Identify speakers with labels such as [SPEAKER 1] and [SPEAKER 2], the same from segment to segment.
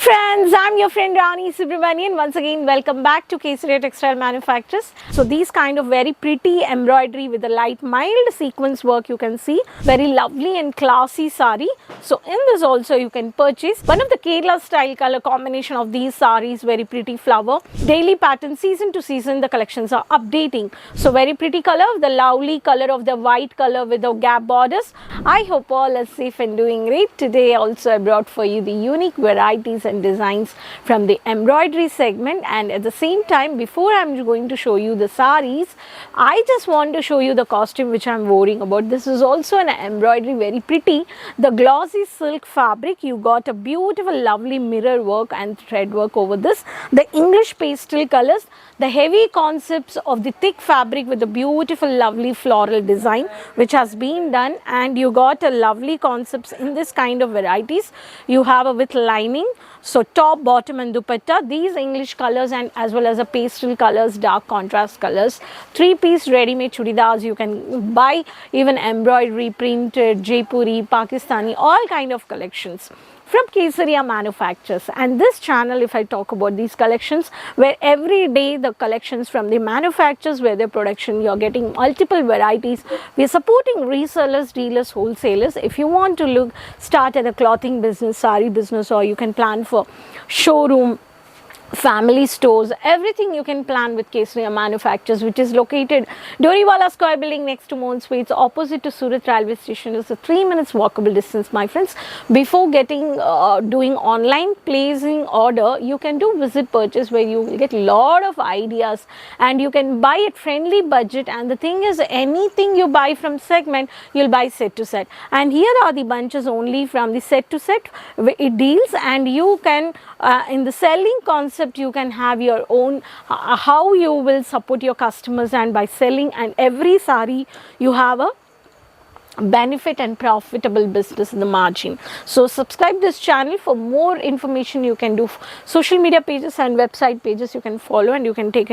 [SPEAKER 1] Friends, I'm your friend Rani Subramanian. Once again, welcome back to Kesaria Textile Manufacturers. So these kind of very pretty embroidery with a light mild sequence work you can see. Very lovely and classy sari. So in this also you can purchase one of the Kerala style color combination of these saris. Very pretty flower. Daily pattern, season to season the collections are updating. So very pretty color, the lovely color of the white color with the gap borders. I hope all are safe and doing great. Today also I brought for you the unique varieties and designs from the embroidery segment, and at the same time, before I'm going to show you the saris, I just want to show you the costume which I'm wearing about. This is also an embroidery, very pretty, the glossy silk fabric. You got a beautiful lovely mirror work and thread work over this, the English pastel colors, the heavy concepts of the thick fabric with the beautiful lovely floral design which has been done, and you got a lovely concepts in this kind of varieties. You have a with lining, so top, bottom and dupatta, these English colors and as well as the pastel colors, dark contrast colors. 3-piece ready-made chudidars you can buy, even embroidery, printed, Jaipuri, Pakistani, all kind of collections from Kesaria Manufacturers. And this channel, if I talk about these collections, where every day the collections from the manufacturers, where their production, you're getting multiple varieties. We're supporting resellers, dealers, wholesalers. If you want to start at a clothing business, sari business, or you can plan for showroom, family stores, everything you can plan with Kesaria Manufacturers, which is located Doriwala Square building next to Mohan Sweets, opposite to Surat Railway Station. It's a 3 minutes walkable distance, my friends. Before getting doing online placing order, you can do visit purchase, where you will get lot of ideas and you can buy at friendly budget. And the thing is, anything you buy from segment, you'll buy set to set, and here are the bunches only from the set to set it deals. And you can in the selling concept, you can have your own how you will support your customers, and by selling, and every sari you have a benefit and profitable business in the margin. So subscribe this channel for more information. You can do social media pages and website pages you can follow, and you can take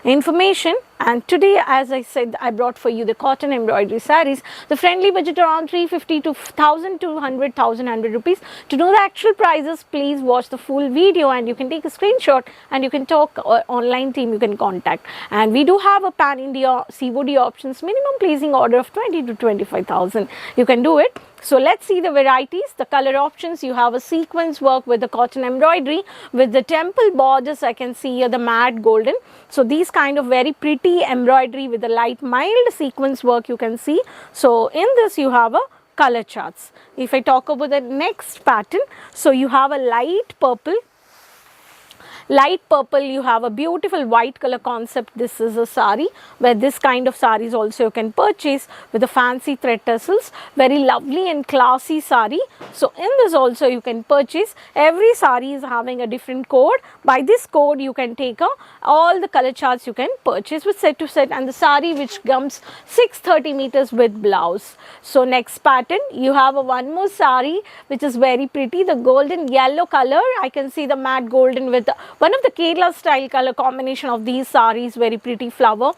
[SPEAKER 1] information. And today, as I said, I brought for you the cotton embroidery saris. The friendly budget around 350 to 1,200 rupees. To know the actual prices, please watch the full video, and you can take a screenshot and you can talk online team you can contact. And we do have a pan India COD options, minimum placing order of 20 to 25,000. You can do it. So let's see the varieties, the color options. You have a sequence work with the cotton embroidery with the temple borders. I can see here the matte golden. So these kind of very pretty embroidery with the light mild sequence work you can see. So in this you have a color charts. If I talk about the next pattern, so you have a light purple, you have a beautiful white color concept. This is a sari, where this kind of saris also you can purchase with the fancy thread tassels. Very lovely and classy sari. So in this also you can purchase. Every sari is having a different code. By this code you can take all the color charts you can purchase with set to set, and the sari which comes 630 meters with blouse. So next pattern, you have a one more sari which is very pretty, the golden yellow color. I can see the matte golden with one of the Kerala style color combination of these saris. Very pretty flower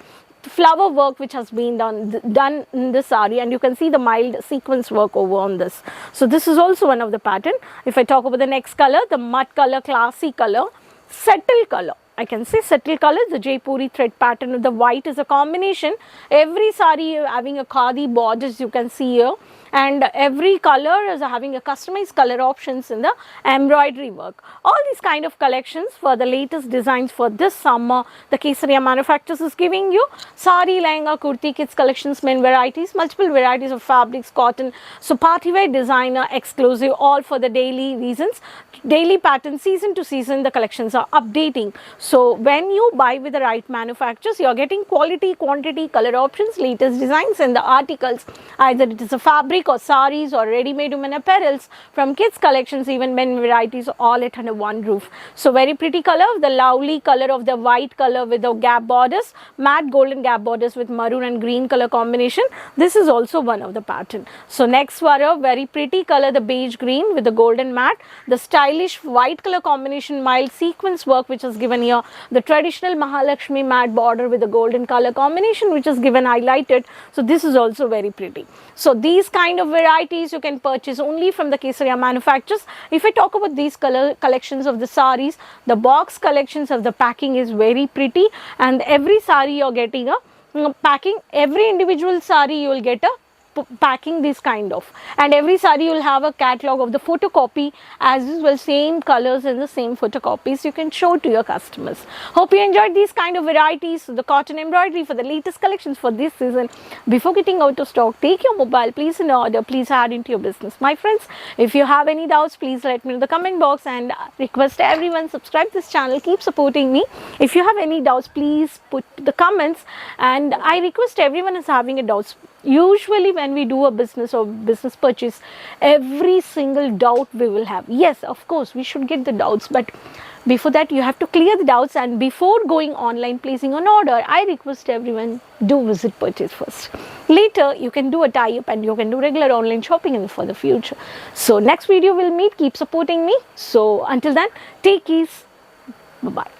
[SPEAKER 1] work which has been done in this sari, and you can see the mild sequence work over on this. So this is also one of the pattern. If I talk about the next color, the mud color, classy color, settle color. I can say settle color, the Jaipuri thread pattern with the white is a combination. Every sari having a khadi borders you can see here, and every color is having a customized color options in the embroidery work. All these kind of collections for the latest designs for this summer, the Kesaria Manufacturers is giving you sari, lehenga, kurti, kids collections, men varieties, multiple varieties of fabrics, cotton. So party wear, designer, exclusive, all for the daily reasons. Daily pattern, season to season the collections are updating. So when you buy with the right manufacturers, you are getting quality, quantity, color options, latest designs in the articles. Either it is a fabric or saris or ready-made women apparels from kids collections, even men varieties, all at under one roof. So very pretty color, the lovely color of the white color with the gap borders, matte golden gap borders with maroon and green color combination. This is also one of the pattern. So next one, a very pretty color, the beige green with the golden matte, the stylish white color combination, mild sequence work which is given here, the traditional Mahalakshmi matte border with the golden color combination which is given highlighted. So this is also very pretty. So these kind kind of varieties you can purchase only from the Kesaria manufacturers. If I talk about these color collections of the sarees, the box collections of the packing is very pretty, and every saree you're getting a packing, every individual saree you will get a packing this kind of, and every saree you will have a catalog of the photocopy as well, same colors and the same photocopies you can show to your customers. Hope you enjoyed these kind of varieties, the cotton embroidery for the latest collections for this season. Before getting out of stock, take your mobile, please in order, please add into your business. My friends, if you have any doubts, please let me know in the comment box, and request everyone subscribe this channel, keep supporting me. If you have any doubts, please put the comments, and I request everyone is having a doubts. Usually when we do a business or business purchase, every single doubt we will have. Yes, of course we should get the doubts, but before that you have to clear the doubts, and before going online placing an order, I request everyone do visit purchase first. Later you can do a tie-up and you can do regular online shopping for the future. So next video we'll meet, keep supporting me. So until then, take ease, bye bye.